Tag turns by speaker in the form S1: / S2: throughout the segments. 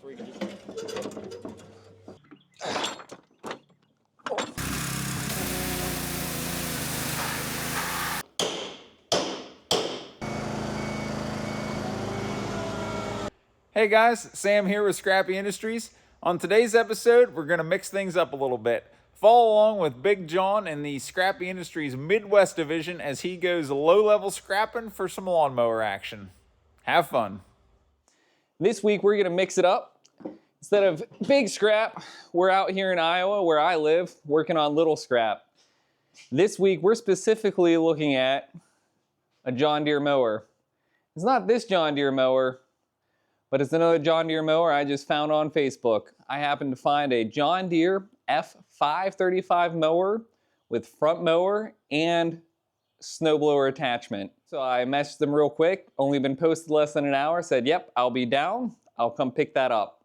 S1: off, or you can just...
S2: Hey guys, Sam here with Scrappy Industries. On today's episode, we're going to mix things up a little bit. Follow along with Big John in the Scrappy Industries Midwest division as he goes low-level scrapping for some lawnmower action. Have fun.
S3: This week we're going to mix it up. Instead of big scrap, we're out here in Iowa where I live working on little scrap. This week we're specifically looking at a John Deere mower. It's not this John Deere mower, but it's another John Deere mower I just found on Facebook. I happened to find a John Deere F525 mower with front mower and snowblower attachment. So I messaged them real quick, only been posted less than an hour, said, yep, I'll be down, I'll come pick that up.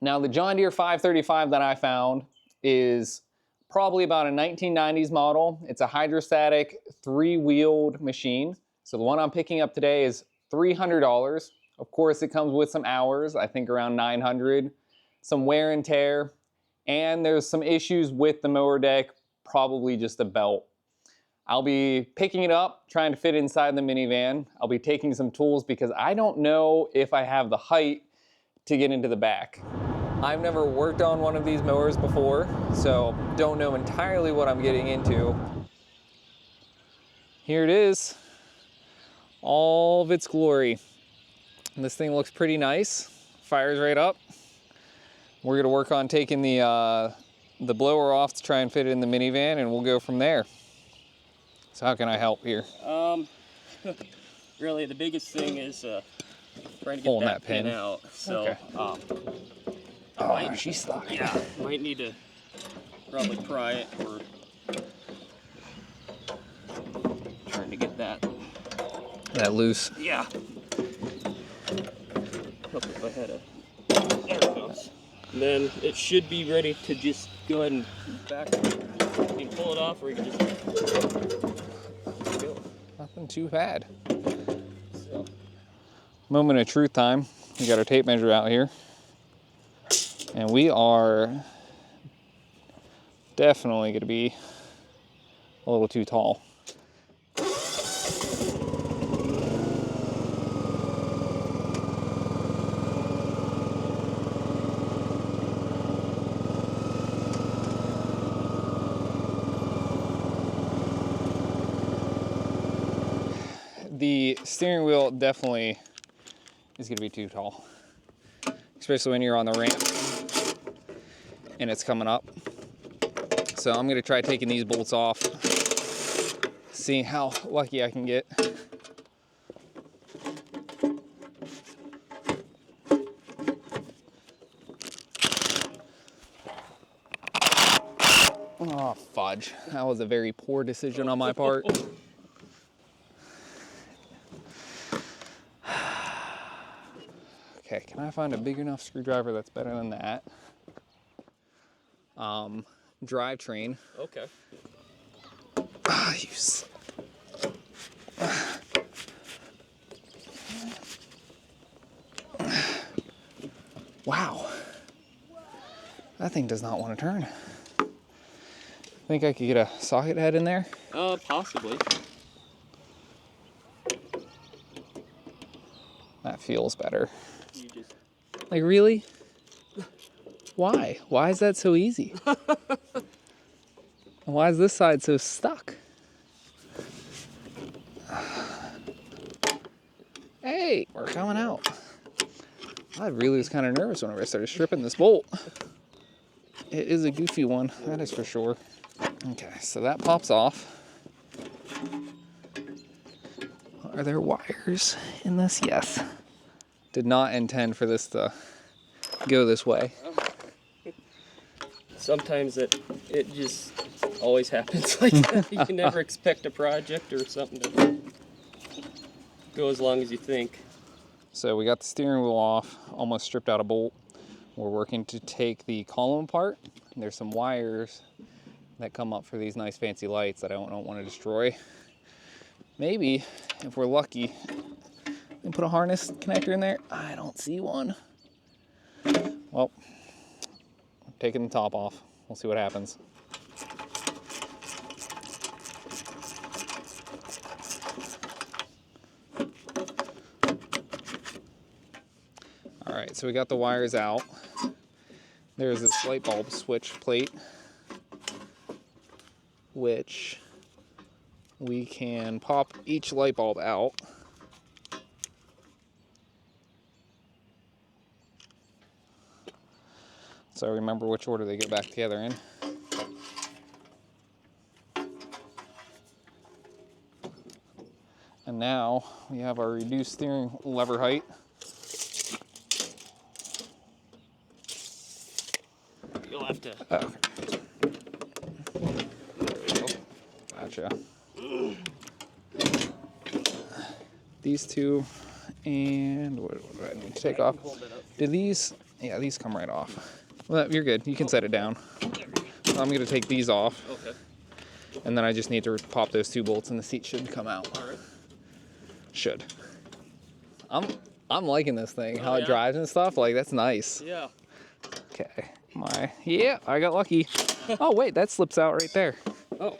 S3: Now the John Deere 535 that I found is probably about a 1990s model. It's a hydrostatic 3-wheeled machine. So the one I'm picking up today is $300. Of course, it comes with some hours, I think around 900, some wear and tear, and there's some issues with the mower deck, probably just a belt. I'll be picking it up, trying to fit inside the minivan. I'll be taking some tools because I don't know if I have the height to get into the back. I've never worked on one of these mowers before, so don't know entirely what I'm getting into. Here it is, all of its glory. This thing looks pretty nice, fires right up. We're gonna work on taking the blower off to try and fit it in the minivan, and we'll go from there. So how can I help here?
S1: Really, the biggest thing is trying to get that pin out. So,
S3: okay. She's stuck.
S1: Yeah, might need to probably pry it, or trying to get that
S3: loose.
S1: Yeah. Hope if I had a... There it goes. And then it should be ready to just go ahead and back. You can pull it off, or you can just...
S3: Nothing too bad. So. Moment of truth time. We got our tape measure out here. And we are definitely going to be a little too tall. The steering wheel definitely is going to be too tall, especially when you're on the ramp and it's coming up. So I'm going to try taking these bolts off, see how lucky I can get. Oh, fudge. That was a very poor decision on my part. Okay, can I find a big enough screwdriver that's better than that? Drivetrain.
S1: Okay.
S3: Wow. That thing does not want to turn. Think I could get a socket head in there?
S1: Possibly.
S3: That feels better. Like, really? Why? Why is that so easy? Why is this side so stuck? Hey, we're coming out. I really was kind of nervous whenever I started stripping this bolt. It is a goofy one, that is for sure. Okay, so that pops off. Are there wires in this? Yes. Did not intend for this to go this way.
S1: Sometimes it just always happens like that. You can never expect a project or something to go as long as you think.
S3: So we got the steering wheel off, almost stripped out a bolt. We're working to take the column apart. There's some wires that come up for these nice fancy lights that I don't want to destroy. Maybe, if we're lucky, we can put a harness connector in there. I don't see one. Well, I'm taking the top off. We'll see what happens. All right, so we got the wires out. There's this light bulb switch plate, which we can pop each light bulb out. So remember which order they go back together in. And now we have our reduced steering lever height.
S1: You'll have to.
S3: Oh, okay. Gotcha. These two, and what do I need to take off? Did these? Yeah, these come right off. Well, you're good. You can set it down. I'm going to take these off.
S1: Okay.
S3: And then I just need to pop those 2 bolts and the seat should come out.
S1: All right.
S3: Should. I'm liking this thing, how
S1: yeah?
S3: it drives and stuff. Like, that's nice.
S1: Yeah.
S3: Okay. Yeah, I got lucky. Oh, wait, that slips out right there.
S1: Oh.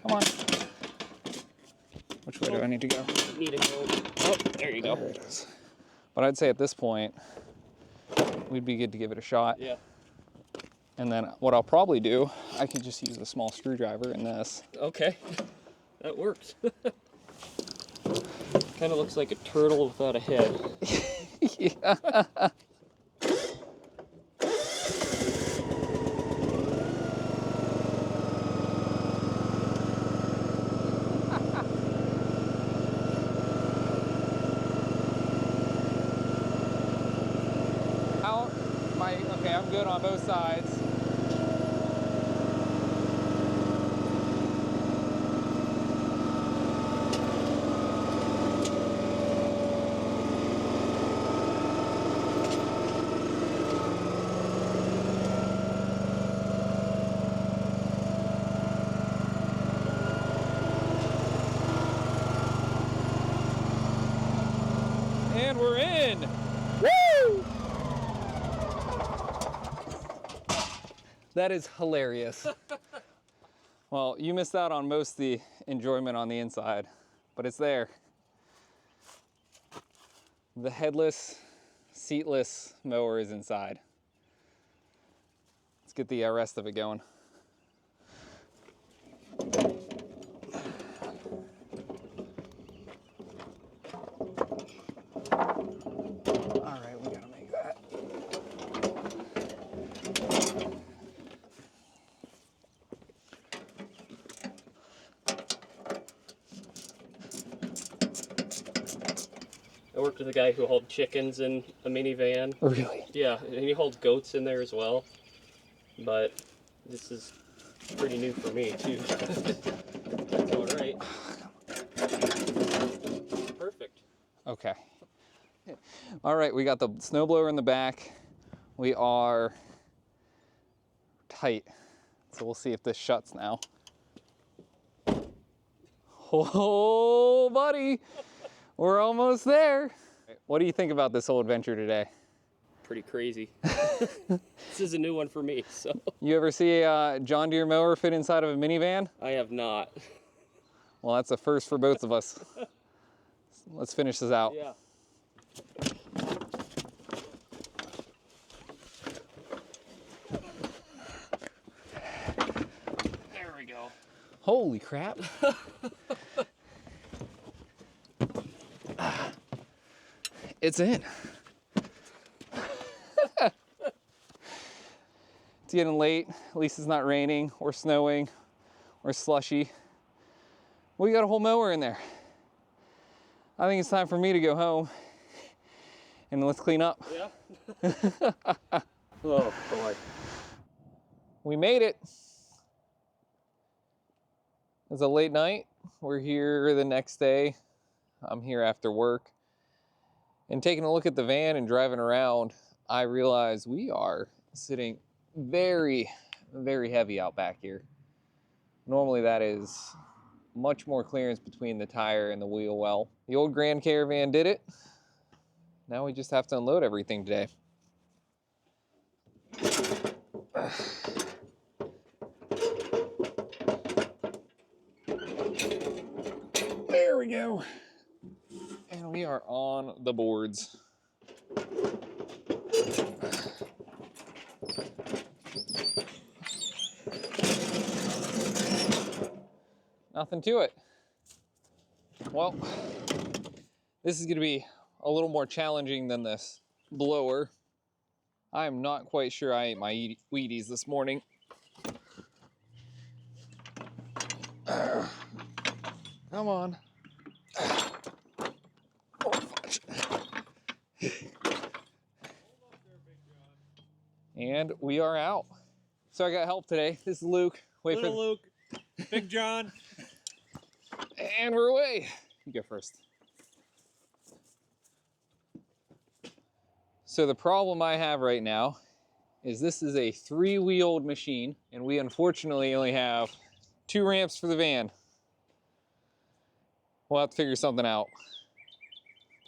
S3: Come on. Which way do I need to go?
S1: Need to go. Oh, there you go.
S3: There it is. But I'd say at this point, we'd be good to give it a shot.
S1: Yeah.
S3: And then what I'll probably do, I can just use the small screwdriver in this.
S1: Okay. That works. Kind of looks like a turtle without a head.
S3: Yeah. Okay, I'm good on both sides. And we're in. Woo! That is hilarious. Well, you missed out on most of the enjoyment on the inside, but it's there. The headless, seatless mower is inside. Let's get the rest of it going. All right, we gotta make that.
S1: I worked with a guy who hauled chickens in a minivan.
S3: Really?
S1: Yeah, and he hauled goats in there as well. But this is pretty new for me too. All right. Perfect.
S3: Okay. All right, we got the snowblower in the back. We are tight. So we'll see if this shuts now. Oh, buddy. We're almost there. What do you think about this whole adventure today?
S1: Pretty crazy. This is a new one for me, so.
S3: You ever see a John Deere mower fit inside of a minivan?
S1: I have not.
S3: Well, that's a first for both of us. Let's finish this out.
S1: Yeah. There we go.
S3: Holy crap. It's in. It's getting late. At least it's not raining or snowing or slushy. We got a whole mower in there. I think it's time for me to go home and let's clean up.
S1: Yeah. Oh boy.
S3: We made it. It's a late night. We're here the next day. I'm here after work. And taking a look at the van and driving around, I realize we are sitting very, very heavy out back here. Normally that is much more clearance between the tire and the wheel well. The old Grand Caravan did it. Now we just have to unload everything today. There we go. And we are on the boards. Nothing to it. Well, this is going to be a little more challenging than this blower. I am not quite sure I ate my Wheaties this morning. Come on. Oh, fudge. And we are out. So I got help today. This is Luke. Wait
S4: Little
S3: for
S4: Luke, Big John.
S3: And we're away. You go first. So the problem I have right now is this is a 3-wheeled machine, and we unfortunately only have 2 ramps for the van. We'll have to figure something out.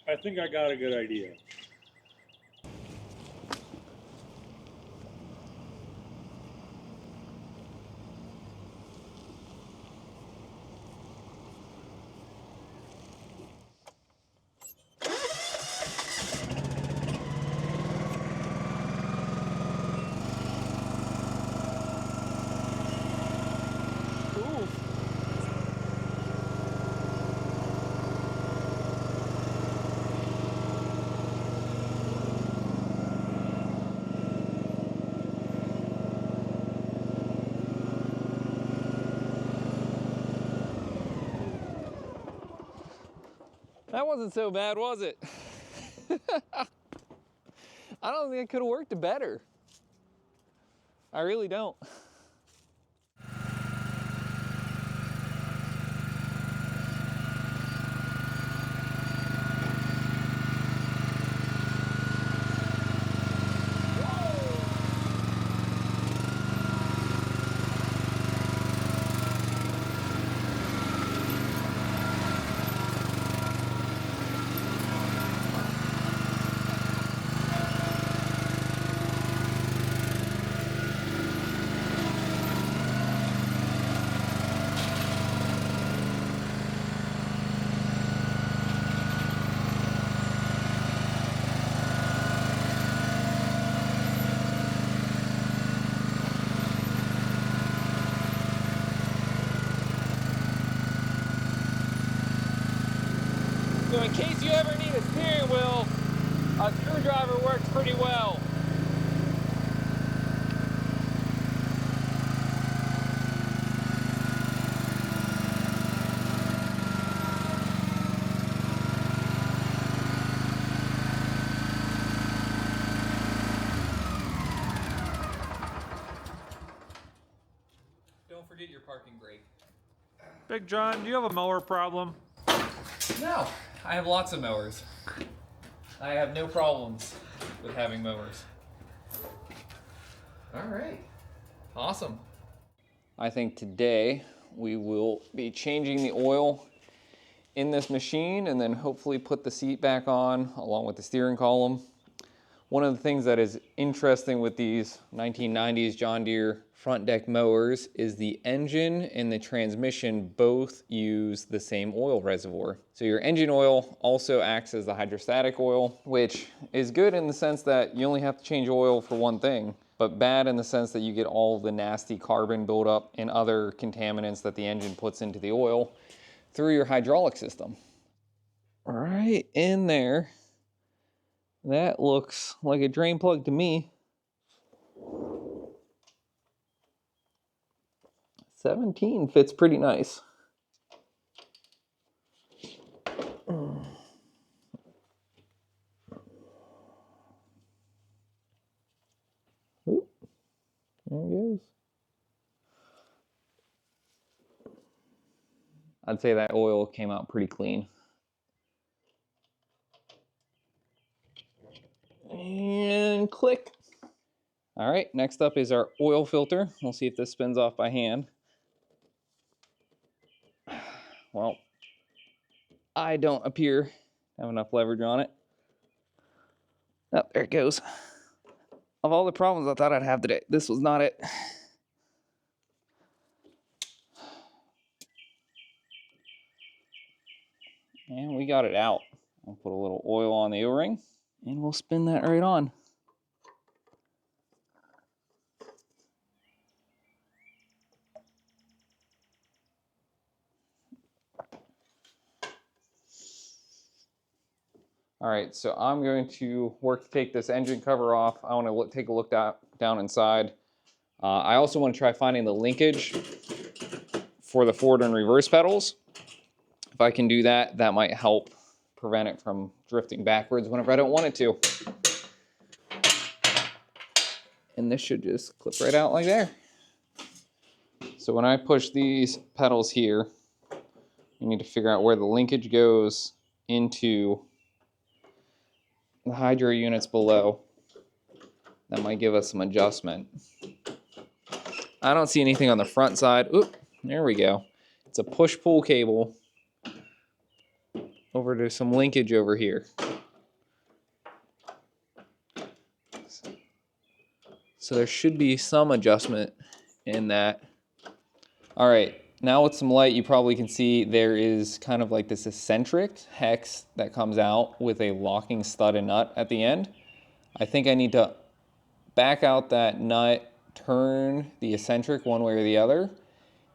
S4: I think I got a good idea.
S3: That wasn't so bad, was it? I don't think it could have worked better. I really don't. So in case you ever need a steering wheel, a screwdriver works pretty well. Don't forget your parking brake.
S4: Big John, do you have a mower problem?
S3: No, I have lots of mowers. I have no problems with having mowers. All right, awesome. I think today we will be changing the oil in this machine and then hopefully put the seat back on along with the steering column. One of the things that is interesting with these 1990s John Deere front deck mowers is the engine and the transmission both use the same oil reservoir. So your engine oil also acts as the hydrostatic oil, which is good in the sense that you only have to change oil for one thing, but bad in the sense that you get all of the nasty carbon buildup and other contaminants that the engine puts into the oil through your hydraulic system. Right in there. That looks like a drain plug to me. 17 fits pretty nice. Oop, there it goes. I'd say that oil came out pretty clean. And click. All right, next up is our oil filter. We'll see if this spins off by hand. Well, I don't appear to have enough leverage on it. Oh, there it goes. Of all the problems I thought I'd have today, this was not it. And we got it out. I'll put a little oil on the O-ring and we'll spin that right on. All right, so I'm going to work to take this engine cover off. I want to take a look down inside. I also want to try finding the linkage for the forward and reverse pedals. If I can do that, that might help prevent it from drifting backwards whenever I don't want it to. And this should just clip right out like there. So when I push these pedals here, you need to figure out where the linkage goes into the hydro units below. That might give us some adjustment. I don't see anything on the front side. Oop, there we go. It's a push-pull cable over to some linkage over here. So there should be some adjustment in that. All right, now with some light, you probably can see there is kind of like this eccentric hex that comes out with a locking stud and nut at the end. I think I need to back out that nut, turn the eccentric one way or the other,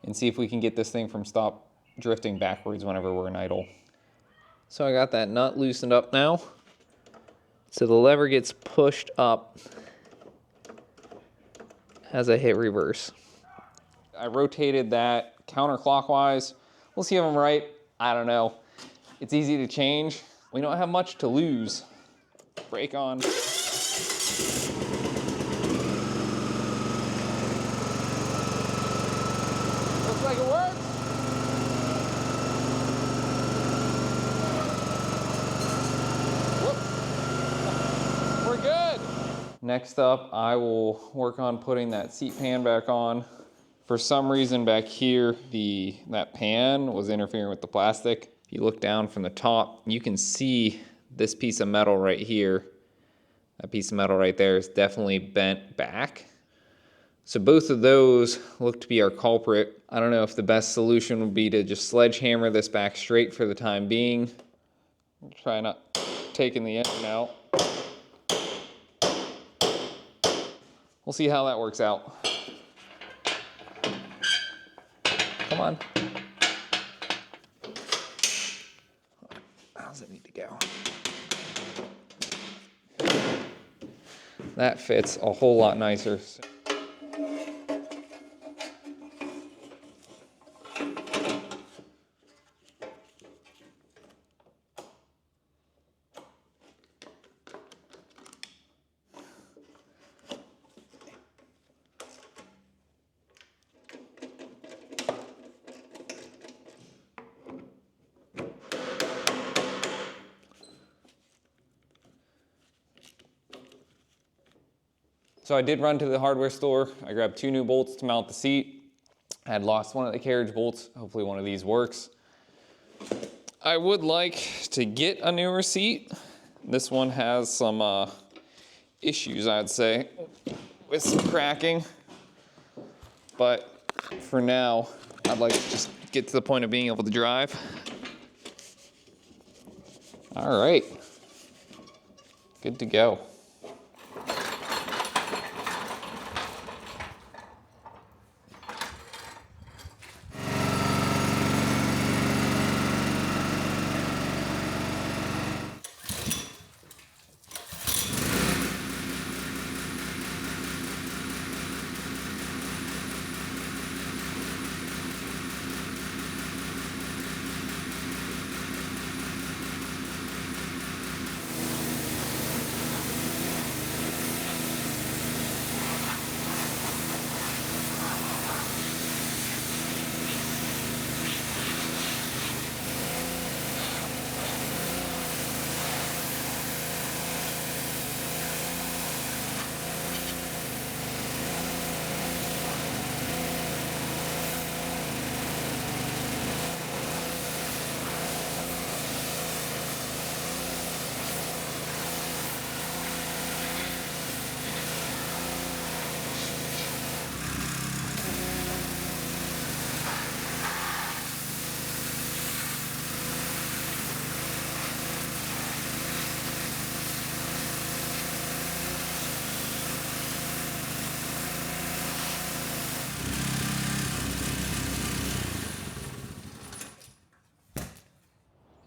S3: and see if we can get this thing from stop drifting backwards whenever we're in idle. So I got that nut loosened up now. So the lever gets pushed up as I hit reverse. I rotated that counterclockwise. We'll see if I'm right. I don't know. It's easy to change. We don't have much to lose. Brake on. Looks like it works. Whoop. We're good. Next up, I will work on putting that seat pan back on. For some reason back here, that pan was interfering with the plastic. If you look down from the top, you can see this piece of metal right here. That piece of metal right there is definitely bent back. So both of those look to be our culprit. I don't know if the best solution would be to just sledgehammer this back straight for the time being. Try not taking the engine out. We'll see how that works out. Come on. How's it need to go? That fits a whole lot nicer. So I did run to the hardware store. I grabbed 2 new bolts to mount the seat. I had lost one of the carriage bolts. Hopefully one of these works. I would like to get a newer seat. This one has some issues, I'd say, with some cracking. But for now, I'd like to just get to the point of being able to drive. All right, good to go.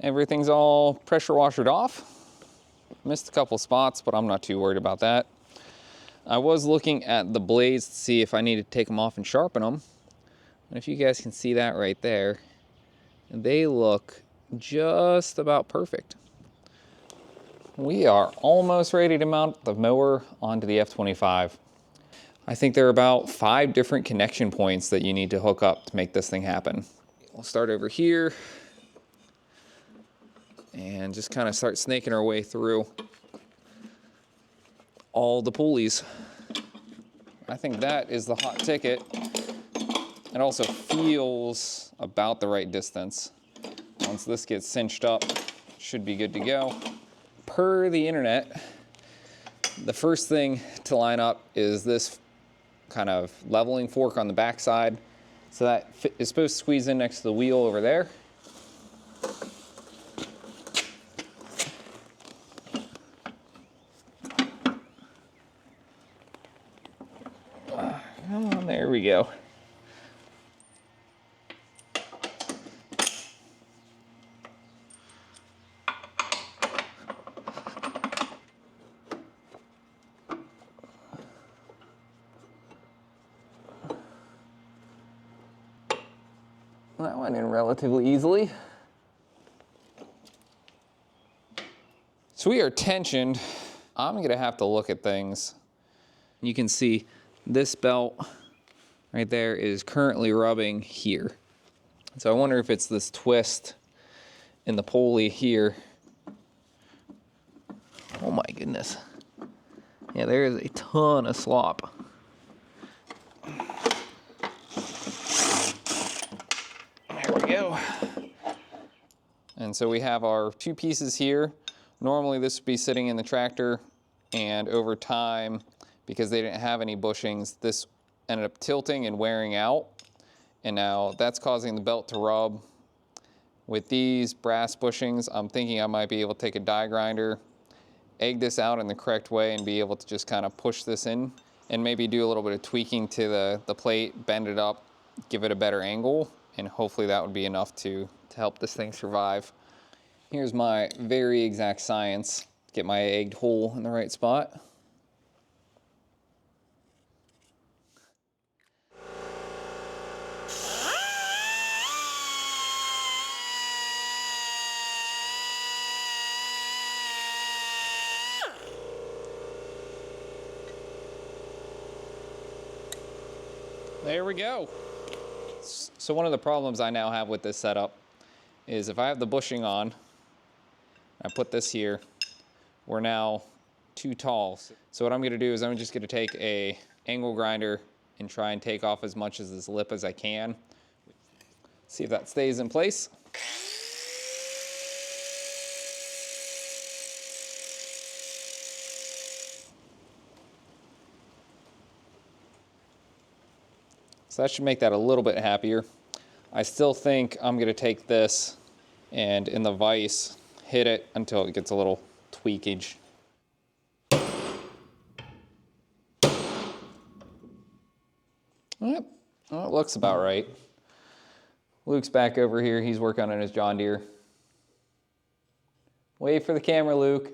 S3: Everything's all pressure washered off. Missed a couple spots, but I'm not too worried about that. I was looking at the blades to see if I need to take them off and sharpen them. And if you guys can see that right there, they look just about perfect. We are almost ready to mount the mower onto the F25. I think there are about 5 different connection points that you need to hook up to make this thing happen. We'll start over here and just kind of start snaking our way through all the pulleys. I think that is the hot ticket. It also feels about the right distance. Once this gets cinched up, should be good to go. Per the internet, the first thing to line up is this kind of leveling fork on the backside. So that is supposed to squeeze in next to the wheel over there. There we go. That went in relatively easily. So we are tensioned. I'm gonna have to look at things. You can see this belt right there is currently rubbing here. So I wonder if it's this twist in the pulley here. Oh my goodness. Yeah, there is a ton of slop. There we go. And so we have our 2 pieces here. Normally this would be sitting in the tractor, and over time, because they didn't have any bushings, this ended up tilting and wearing out. And now that's causing the belt to rub. With these brass bushings, I'm thinking I might be able to take a die grinder, egg this out in the correct way, and be able to just kind of push this in and maybe do a little bit of tweaking to the plate, bend it up, give it a better angle, and hopefully that would be enough to help this thing survive. Here's my very exact science. Get my egged hole in the right spot. There we go. So one of the problems I now have with this setup is if I have the bushing on, I put this here, we're now too tall. So what I'm gonna do is I'm just gonna take a angle grinder and try and take off as much of this lip as I can. See if that stays in place. So that should make that a little bit happier. I still think I'm gonna take this and in the vise, hit it until it gets a little tweakage. Yep, well, it looks about right. Luke's back over here, he's working on his John Deere. Wave for the camera, Luke.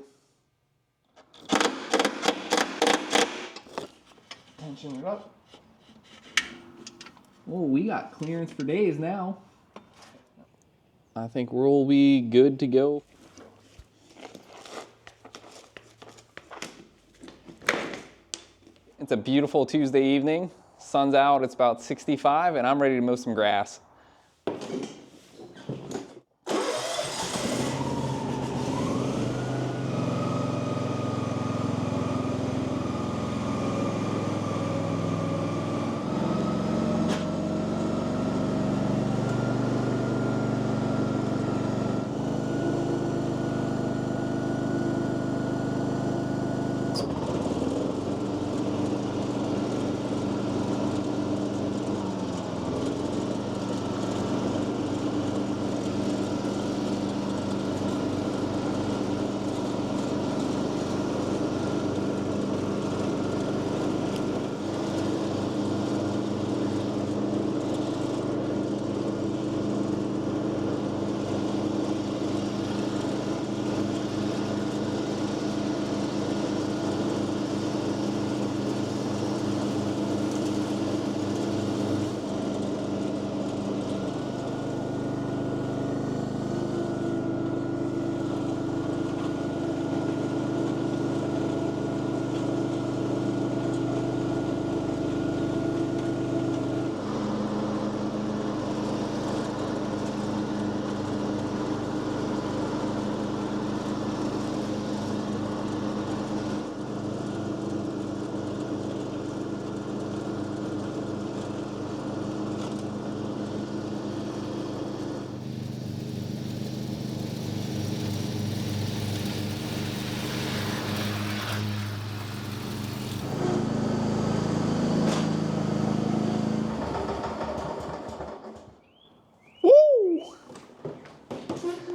S3: Tension it up. Oh, we got clearance for days now. I think we'll be good to go. It's a beautiful Tuesday evening. Sun's out, it's about 65, and I'm ready to mow some grass.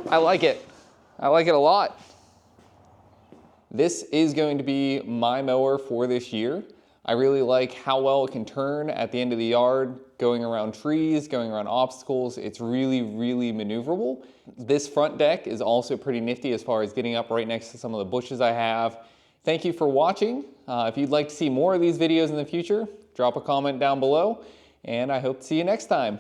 S3: I like it. I like it a lot. This is going to be my mower for this year. I really like how well it can turn at the end of the yard, going around trees, going around obstacles. It's really, really maneuverable. This front deck is also pretty nifty as far as getting up right next to some of the bushes I have. Thank you for watching. If you'd like to see more of these videos in the future, drop a comment down below, and I hope to see you next time.